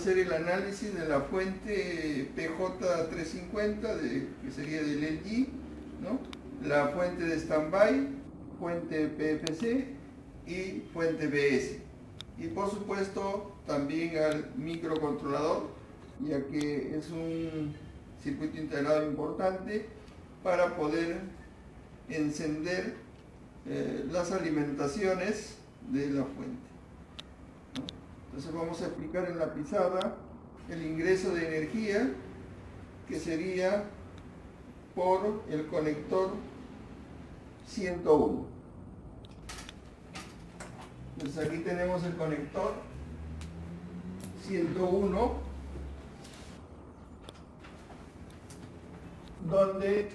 hacer el análisis de la fuente PJ350, que sería del LG, ¿no? La fuente de standby, fuente PFC y fuente BS. Y por supuesto también al microcontrolador, ya que es un circuito integrado importante para poder encender las alimentaciones de la fuente. Entonces vamos a explicar en la pizarra el ingreso de energía, que sería por el conector 101. Entonces aquí tenemos el conector 101, donde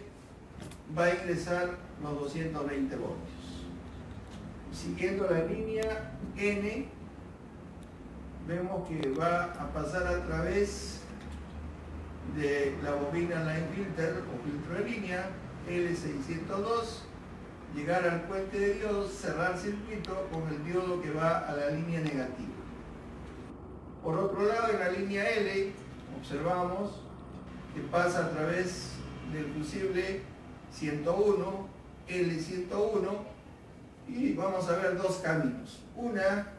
va a ingresar los 220 voltios. Siguiendo la línea N, vemos que va a pasar a través de la bobina line filter o filtro de línea L602, llegar al puente de diodos, cerrar circuito con el diodo que va a la línea negativa. Por otro lado, en la línea L observamos que pasa a través del fusible 101, L101, y vamos a ver dos caminos. Una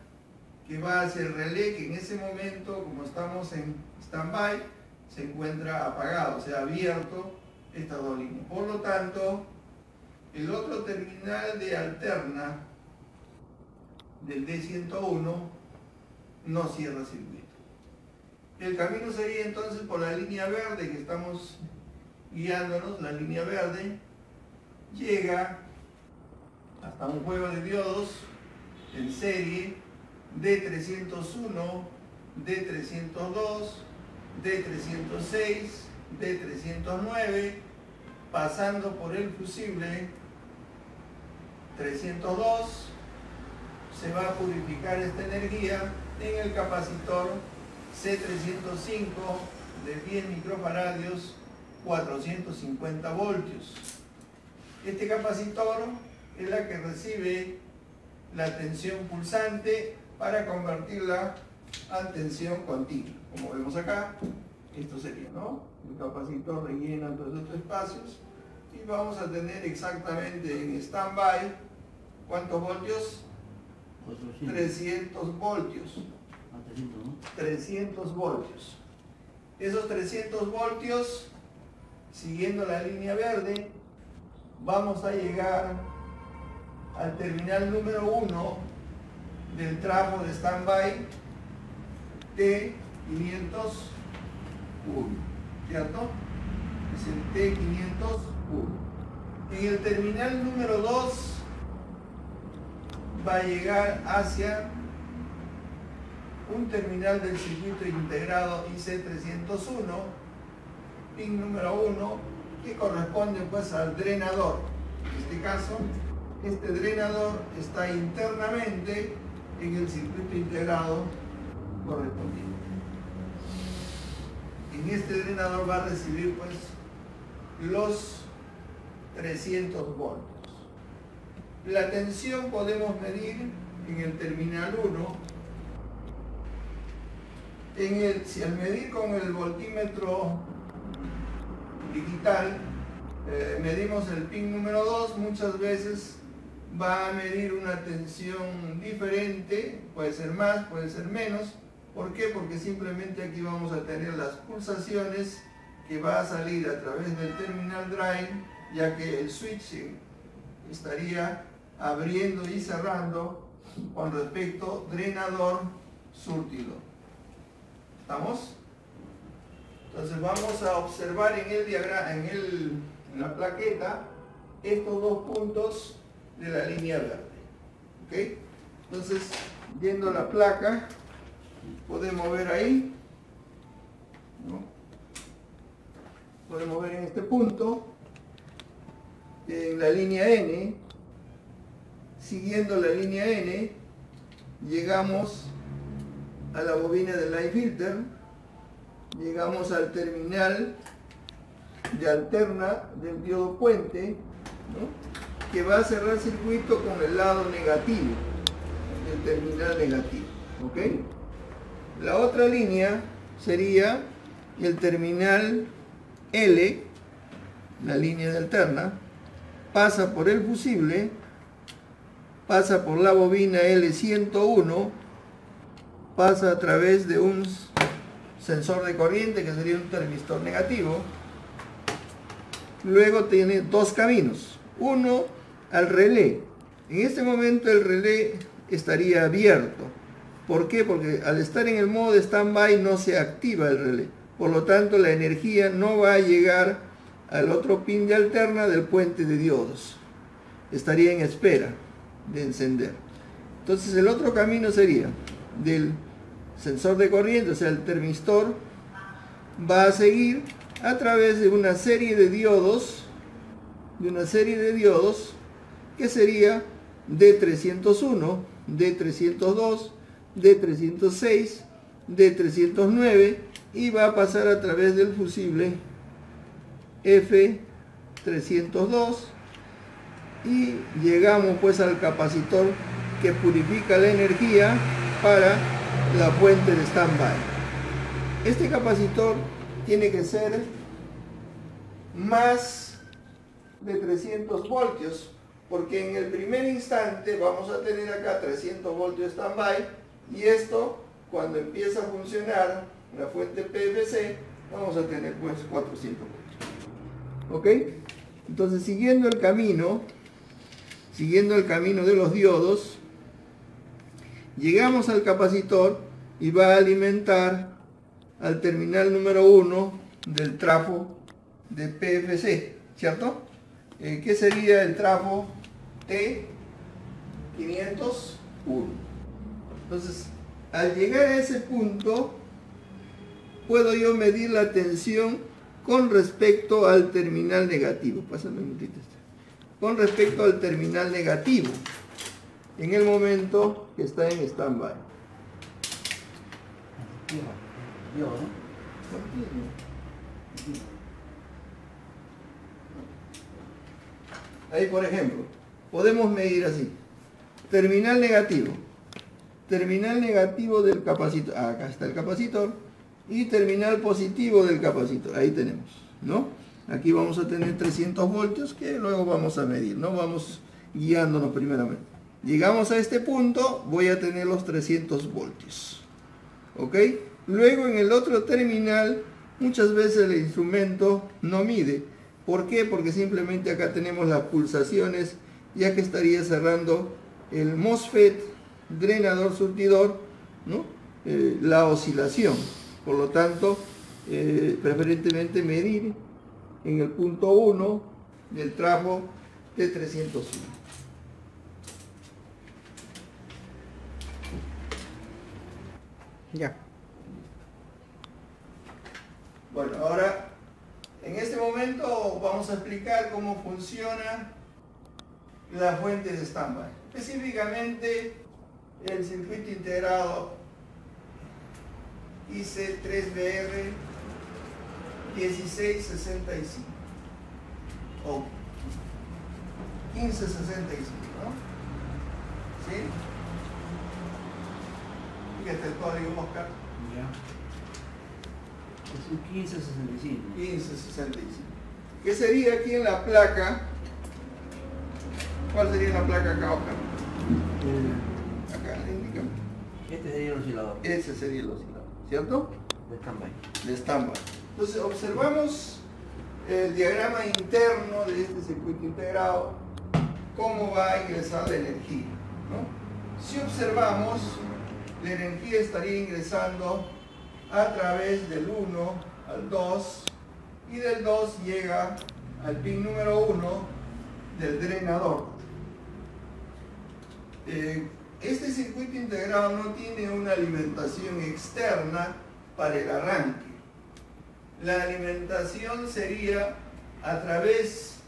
que va hacia el relé, que en ese momento, como estamos en stand-by, se encuentra apagado, o sea, abierto estas dos líneas. Por lo tanto, el otro terminal de alterna del D101 no cierra circuito. El camino sería entonces por la línea verde que estamos guiándonos. La línea verde llega hasta un juego de diodos en serie D301, D302, D306, D309, pasando por el fusible 302, se va a purificar esta energía en el capacitor C305 de 10 microfaradios, 450 voltios. Este capacitor es la que recibe la tensión pulsante para convertirla a tensión continua. Como vemos acá, esto sería, ¿no? El capacitor rellena todos estos espacios y vamos a tener exactamente en standby, ¿cuántos voltios? 300 voltios. 300 voltios. Esos 300 voltios, siguiendo la línea verde, vamos a llegar al terminal número 1 del tramo de standby T501, ¿cierto? Es el T501. En el terminal número 2 va a llegar hacia un terminal del circuito integrado IC301, pin número 1, que corresponde pues al drenador. En este caso, este drenador está internamente en el circuito integrado correspondiente. En este drenador va a recibir pues los 300 voltios. La tensión podemos medir en el terminal 1. Si al medir con el voltímetro digital medimos el pin número 2, muchas veces va a medir una tensión diferente, puede ser más, puede ser menos. ¿Por qué? Porque simplemente aquí vamos a tener las pulsaciones que va a salir a través del terminal drain, ya que el switching estaría abriendo y cerrando con respecto drenador surtidor. ¿Estamos? Entonces vamos a observar en el diagrama, en la plaqueta, estos dos puntos de la línea verde. ¿Ok? Entonces, viendo la placa, podemos ver ahí, ¿no? Podemos ver en este punto, en la línea N, siguiendo la línea N, llegamos a la bobina del line filter, llegamos al terminal de alterna del diodo puente, ¿no? Que va a cerrar circuito con el lado negativo, el terminal negativo. ¿Ok? La otra línea sería el terminal L, la línea de alterna, pasa por el fusible, pasa por la bobina L101, pasa a través de un sensor de corriente que sería un termistor negativo. Luego tiene dos caminos, uno al relé. En este momento el relé estaría abierto. ¿Por qué? Porque al estar en el modo de stand-by no se activa el relé. Por lo tanto, la energía no va a llegar al otro pin de alterna del puente de diodos. Estaría en espera de encender. Entonces el otro camino sería del sensor de corriente, o sea, el termistor, va a seguir a través de una serie de diodos, que sería D301, D302, D306, D309, y va a pasar a través del fusible F302 y llegamos pues al capacitor que purifica la energía para la fuente de standby. Este capacitor tiene que ser más de 300 voltios, porque en el primer instante vamos a tener acá 300 voltios standby, y esto, cuando empieza a funcionar la fuente PFC, vamos a tener pues 400 voltios. ¿Ok? Entonces, siguiendo el camino de los diodos, llegamos al capacitor y va a alimentar al terminal número 1 del trafo de PFC, ¿cierto? ¿Qué sería el trafo T501? Entonces, al llegar a ese punto, puedo yo medir la tensión con respecto al terminal negativo. Pásame un momentito. Con respecto al terminal negativo, en el momento que está en stand-by. Ahí, por ejemplo, podemos medir así: terminal negativo del capacitor, acá está el capacitor, y terminal positivo del capacitor, ahí tenemos, ¿no? Aquí vamos a tener 300 voltios que luego vamos a medir, ¿no? Vamos guiándonos primeramente. Llegamos a este punto, voy a tener los 300 voltios, ¿ok? Luego en el otro terminal, muchas veces el instrumento no mide. ¿Por qué? Porque simplemente acá tenemos las pulsaciones, ya que estaría cerrando el MOSFET, drenador surtidor, ¿no? La oscilación. Por lo tanto, preferentemente medir en el punto 1 del trafo de 301. Ya. Bueno, ahora, en este momento vamos a explicar cómo funciona la fuente de standby. Específicamente, el circuito integrado IC3BR 1665 o 1565, ¿no? ¿Sí? Fíjate el código, Oscar. Ya. Es un 1565. 1565. ¿Qué sería aquí en la placa? ¿Cuál sería la placa acá, Oscar? Acá le indicamos. Este sería el oscilador. Ese sería el oscilador, ¿cierto? De standby. De standby. Entonces observamos el diagrama interno de este circuito integrado, cómo va a ingresar la energía, ¿no? Si observamos, la energía estaría ingresando a través del 1 al 2, y del 2 llega al pin número 1 del drenador. Este circuito integrado no tiene una alimentación externa para el arranque. La alimentación sería a través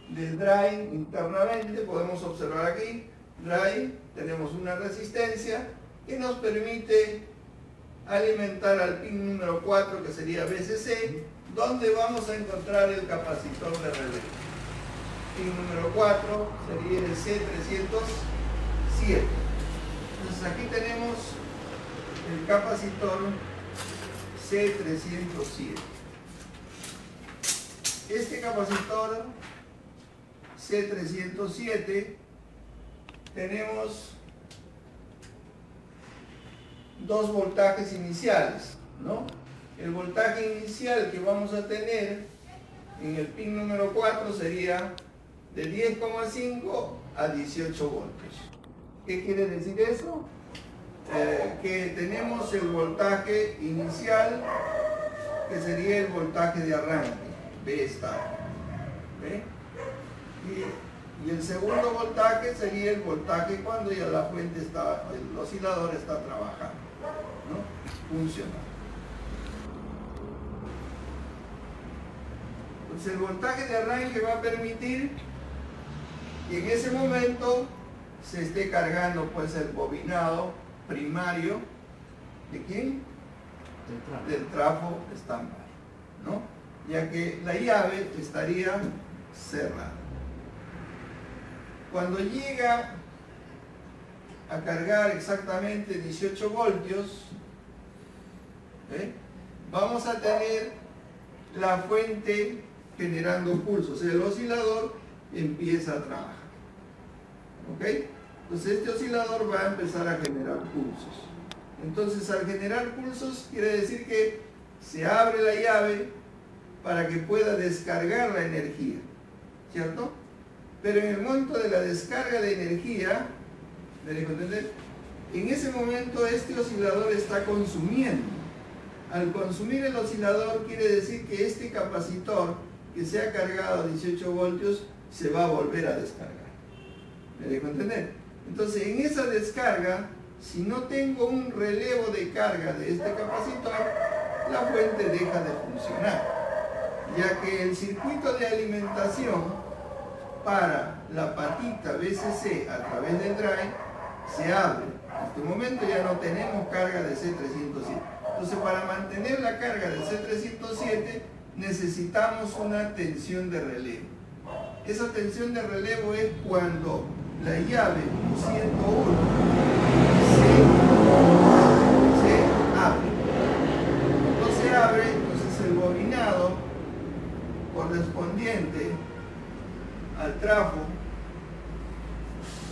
del drive internamente. Podemos observar aquí, drive, tenemos una resistencia que nos permite alimentar al pin número 4, que sería VCC, donde vamos a encontrar el capacitor de relé. Pin número 4 sería el C307. Entonces aquí tenemos el capacitor C307. Este capacitor C307 tenemos dos voltajes iniciales, ¿no? El voltaje inicial que vamos a tener en el pin número 4 sería de 10,5 a 18 voltios. ¿Qué quiere decir eso? Que tenemos el voltaje inicial, que sería el voltaje de arranque, B estándar. ¿Ve? Y el segundo voltaje sería el voltaje cuando ya la fuente está, el oscilador está trabajando, ¿no? Funcionando. Entonces el voltaje de arranque va a permitir que en ese momento se esté cargando pues el bobinado primario ¿de quién? Del trafo standby, ¿no? Ya que la llave estaría cerrada. Cuando llega a cargar exactamente 18 voltios, vamos a tener la fuente generando pulsos. El oscilador empieza a trabajar. ¿Ok? Entonces este oscilador va a empezar a generar pulsos. Entonces al generar pulsos quiere decir que se abre la llave para que pueda descargar la energía, ¿cierto? Pero en el momento de la descarga de energía, ¿me dejo entender? En ese momento este oscilador está consumiendo. Al consumir el oscilador quiere decir que este capacitor que se ha cargado a 18 voltios se va a volver a descargar. ¿Me dejo entender? Entonces en esa descarga, si no tengo un relevo de carga de este capacitor, la fuente deja de funcionar, ya que el circuito de alimentación para la patita BCC a través del drive se abre. En este momento ya no tenemos carga de C307. Entonces para mantener la carga de C307 necesitamos una tensión de relevo. Esa tensión de relevo es cuando la llave 101 se abre. Cuando se abre, entonces el bobinado correspondiente al trafo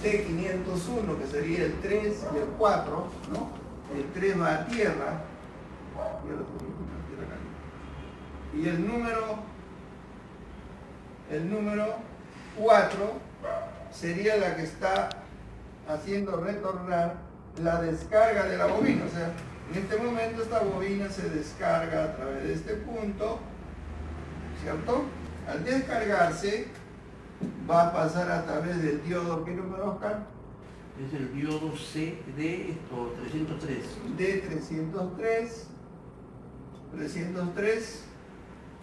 T501, que sería el 3 y el 4, ¿no? El 3 va a tierra, y el número 4 sería la que está haciendo retornar la descarga de la bobina. O sea, en este momento esta bobina se descarga a través de este punto, ¿cierto? Al descargarse va a pasar a través del diodo. ¿Qué número, Oscar? Es el diodo D303. D303,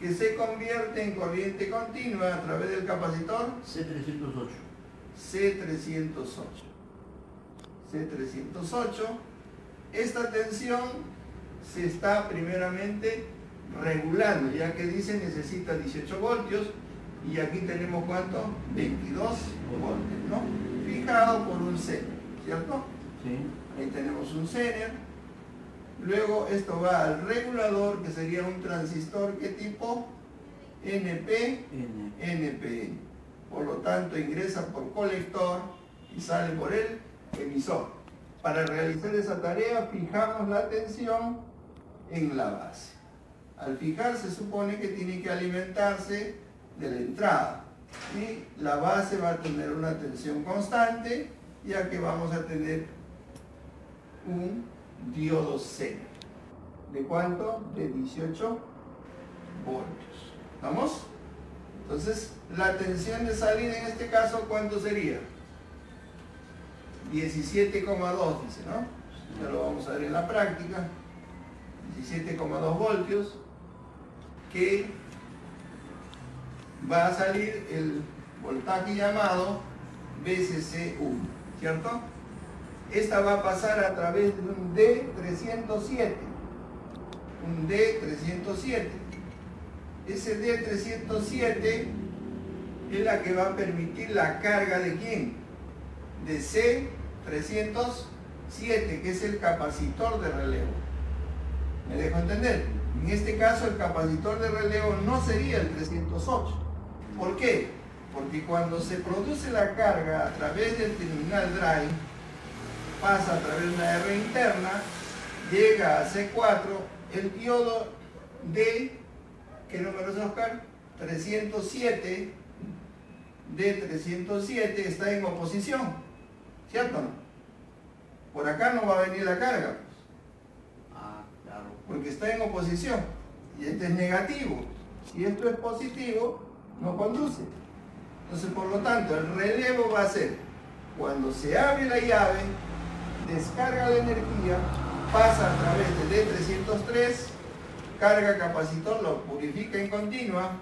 que se convierte en corriente continua a través del capacitor C308. Esta tensión se está primeramente regulando, ya que dice necesita 18 voltios y aquí tenemos ¿cuánto? 22 voltios, ¿no? Fijado por un Zener, ¿cierto? Sí. Ahí tenemos un Zener. Luego esto va al regulador, que sería un transistor, ¿qué tipo? NPN. Por lo tanto ingresa por colector y sale por el emisor. Para realizar esa tarea fijamos la tensión en la base. Al fijar se supone que tiene que alimentarse de la entrada y la base va a tener una tensión constante, ya que vamos a tener un diodo Zener. ¿De cuánto? De 18 voltios. ¿Vamos? Entonces, la tensión de salida en este caso, ¿cuánto sería? 17,2 dice, ¿no? Ya lo vamos a ver en la práctica. 17,2 voltios, que va a salir el voltaje llamado BCC1, ¿cierto? Esta va a pasar a través de un D307. Un D307. Ese D307 es la que va a permitir la carga de ¿quién? De C307, que es el capacitor de relevo. ¿Me dejo entender? En este caso el capacitor de relevo no sería el 308. ¿Por qué? Porque cuando se produce la carga a través del terminal drive, pasa a través de una R interna, llega a C4, el diodo de, ¿qué número es, Oscar? 307, D307 está en oposición, ¿cierto o no? Por acá no va a venir la carga, pues. Claro. Porque está en oposición, y este es negativo. Si esto es positivo, no conduce. Entonces, por lo tanto, el relevo va a ser, cuando se abre la llave, descarga la energía, pasa a través de D303, carga capacitor, lo purifica en continua.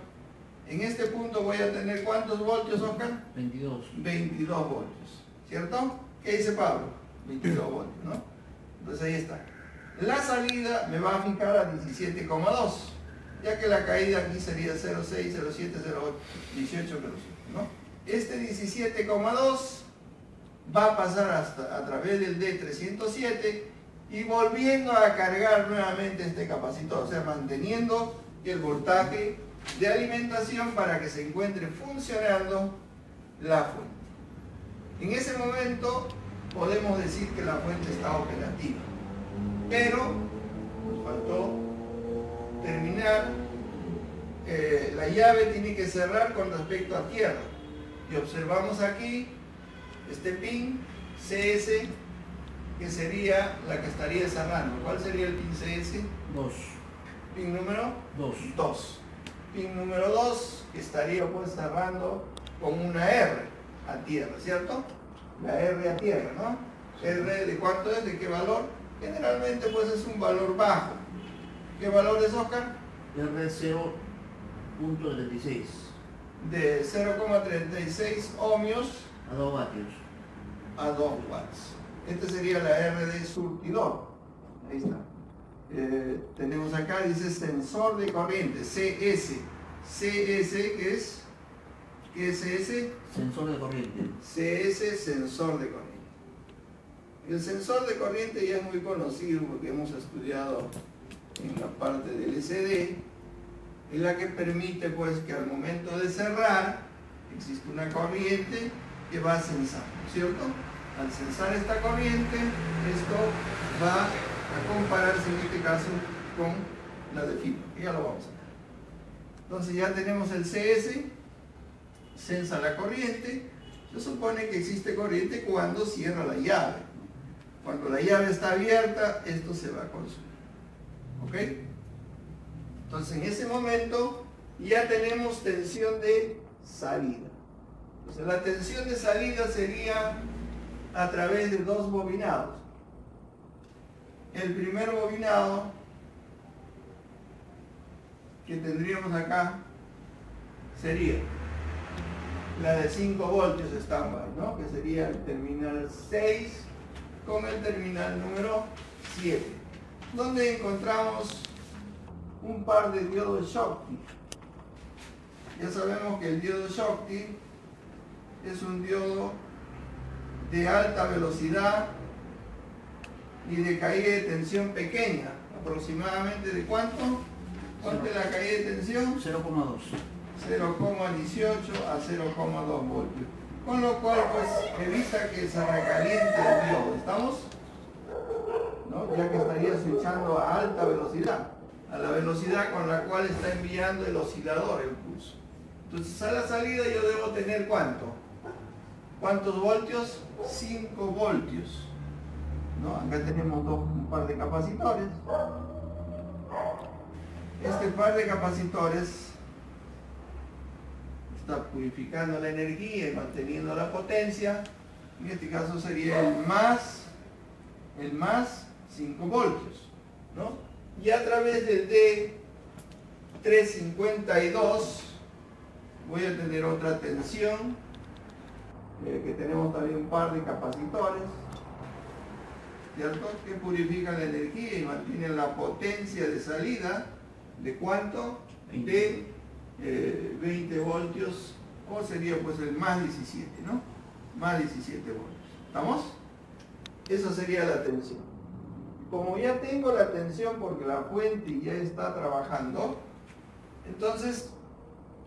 En este punto voy a tener ¿cuántos voltios, Oscar? 22. 22 voltios, ¿cierto? ¿Qué dice Pablo? 22 voltios, ¿no? Entonces ahí está. La salida me va a fijar a 17,2, ya que la caída aquí sería 0,6, 0,7, 0,8, 18, 0,7, ¿no? Este 17,2 va a pasar hasta a través del D307 y volviendo a cargar nuevamente este capacitor, o sea, manteniendo el voltaje de alimentación para que se encuentre funcionando la fuente. En ese momento podemos decir que la fuente está operativa, pero nos faltó terminar. La llave tiene que cerrar con respecto a tierra y observamos aquí este pin CS, que sería la que estaría cerrando. ¿Cuál sería el pin CS? 2. Pin número 2. 2. Pin número 2, que estaría pues cerrando con una R a tierra, ¿cierto? La R a tierra, ¿no? R de cuánto es, de qué valor. Generalmente pues es un valor bajo. ¿Qué valor es, Oscar? R 0.36. De 0,36 ohmios A 2 vatios. a 2 watts. Esta sería la R de surtidor. Ahí está. Tenemos acá, dice sensor de corriente, CS. CS, ¿qué es? ¿Qué es ese? Sensor de corriente. CS, sensor de corriente. El sensor de corriente ya es muy conocido porque hemos estudiado en la parte del LCD, es la que permite pues que al momento de cerrar existe una corriente que va a censar, ¿cierto? Al censar esta corriente, esto va a compararse en este caso con la de fibra, que ya lo vamos a ver. Entonces ya tenemos el CS, censa la corriente. Se supone que existe corriente cuando cierra la llave. Cuando la llave está abierta, esto se va a consumir. ¿Ok? Entonces en ese momento ya tenemos tensión de salida. Entonces la tensión de salida sería a través de dos bobinados. El primer bobinado que tendríamos acá sería la de 5 voltios standby, ¿no? Que sería el terminal 6 con el terminal número 7, donde encontramos un par de diodos Schottky. Ya sabemos que el diodo Schottky es un diodo de alta velocidad y de caída de tensión pequeña, aproximadamente de ¿cuánto? ¿Cuánto es la caída de tensión? 0,2. 0,18 a 0,2 voltios. Con lo cual pues evita que se recaliente el diodo. ¿Estamos? ¿No? Ya que estaría switchando a alta velocidad, a la velocidad con la cual está enviando el oscilador el pulso. Entonces a la salida yo debo tener ¿cuánto? ¿Cuántos voltios? 5 voltios. ¿No? Acá tenemos un par de capacitores. Este par de capacitores está purificando la energía y manteniendo la potencia. En este caso sería el más 5 voltios, ¿no? Y a través del D352 voy a tener otra tensión, que tenemos también un par de capacitores, ¿cierto? Que purifican la energía y mantienen la potencia de salida de ¿cuánto? De 20 voltios, o sería pues el más 17, ¿no? Más 17 voltios. ¿Estamos? Esa sería la tensión. como ya tengo la tensión porque la fuente ya está trabajando, entonces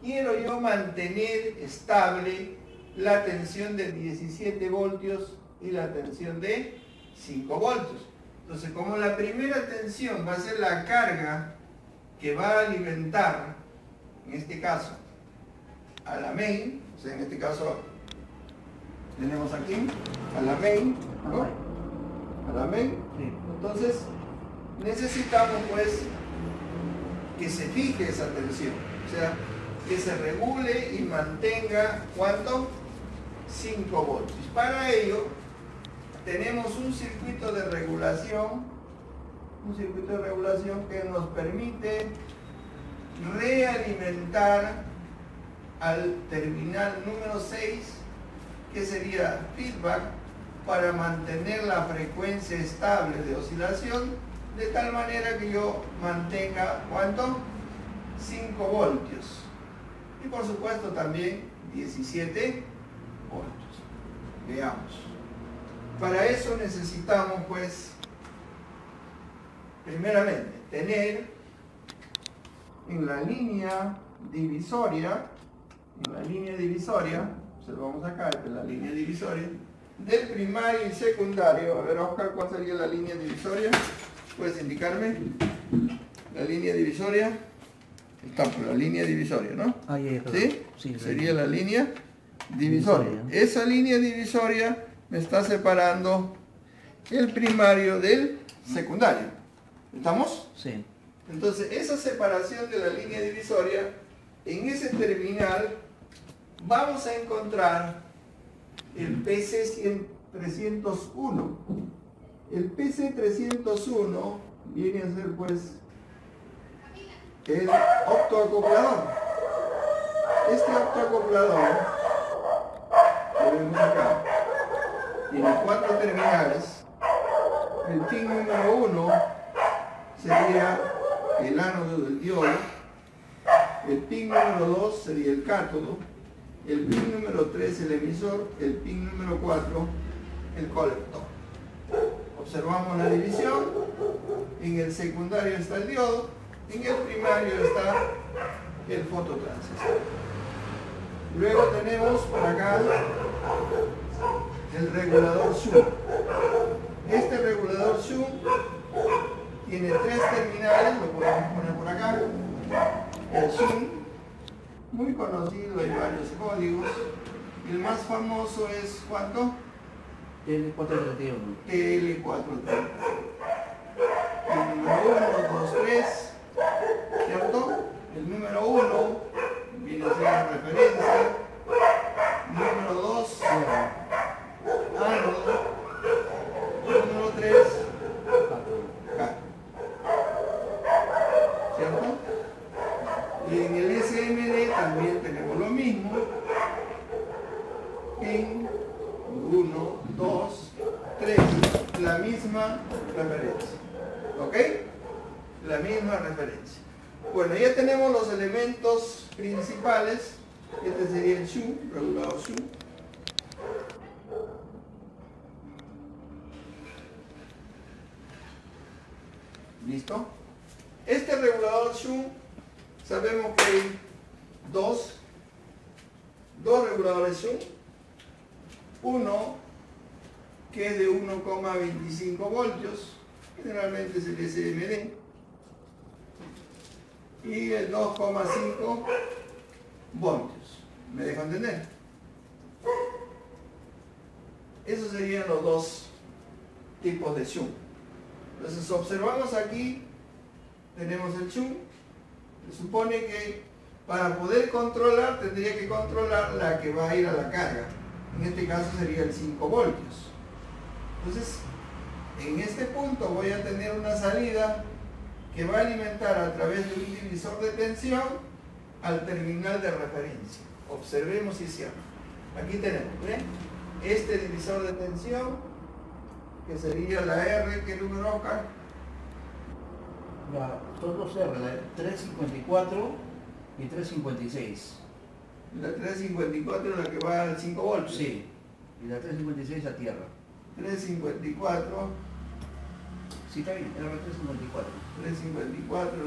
quiero yo mantener estable la tensión de 17 voltios y la tensión de 5 voltios. Entonces, como la primera tensión va a ser la carga que va a alimentar, en este caso, a la main, o sea, en este caso tenemos aquí a la main, ¿no? A la main. Sí. Entonces, necesitamos pues que se fije esa tensión, o sea, que se regule y mantenga, ¿cuánto? 5 voltios. Para ello, tenemos un circuito de regulación, que nos permite realimentar al terminal número 6, que sería feedback, para mantener la frecuencia estable de oscilación, de tal manera que yo mantenga, ¿cuánto? 5 voltios. Y por supuesto también 17 voltios. Veamos. Para eso necesitamos, pues, primeramente, tener en la línea divisoria, observamos acá, esta es la línea divisoria, del primario y secundario. A ver, Oscar, ¿cuál sería la línea divisoria? ¿Puedes indicarme? La línea divisoria. Está por la línea divisoria, ¿no? ¿Sí? Sí, sería la línea divisoria. Esa línea divisoria me está separando el primario del secundario. ¿Estamos? Sí. Entonces, esa separación de la línea divisoria, en ese terminal vamos a encontrar el PC301. El PC301 viene a ser, pues, el optoacoplador. Este optoacoplador que vemos acá tiene 4 terminales. El pin número 1 sería el ánodo del diodo, el pin número 2 sería el cátodo, el pin número 3 el emisor, el pin número 4 el colector. Observamos la división. En el secundario está el diodo, en el primario está el fototransistor. Luego tenemos por acá el regulador Zoom. Este regulador Zoom tiene 3 terminales, lo podemos poner por acá. El Zoom, muy conocido, hay varios códigos. El más famoso es, ¿cuánto? L431. L431. El número 1, 2, 3, ¿cierto? El número 1 viene a ser la referencia. Número 2, ánodo. Número 3, cátodo. ¿Cierto? Y en el SMD también tenemos lo mismo. En 1, 2, 3, la misma referencia. ¿Ok? La misma referencia. Bueno, ya tenemos los elementos principales. Este sería el Zoom, regulador Zoom. ¿Listo? Este regulador Zoom, sabemos que hay dos reguladores Zoom. Uno que es de 1,25 voltios, generalmente es el SMD, y el 2,5 voltios. ¿Me dejo entender? Esos serían los dos tipos de Zoom. Entonces observamos aquí, tenemos el Zoom. Se supone que para poder controlar, tendría que controlar la que va a ir a la carga. En este caso sería el 5 voltios. Entonces, en este punto voy a tener una salida que va a alimentar a través de un divisor de tensión al terminal de referencia. Observemos si es cierto. Aquí tenemos, ¿ven? Este divisor de tensión, que sería la R, ¿qué número acá? Son dos R, la 354 y 356. La 354 es la que va al 5 voltios. Sí, y la 356 a tierra. 354, Sí, está bien, R354. 354,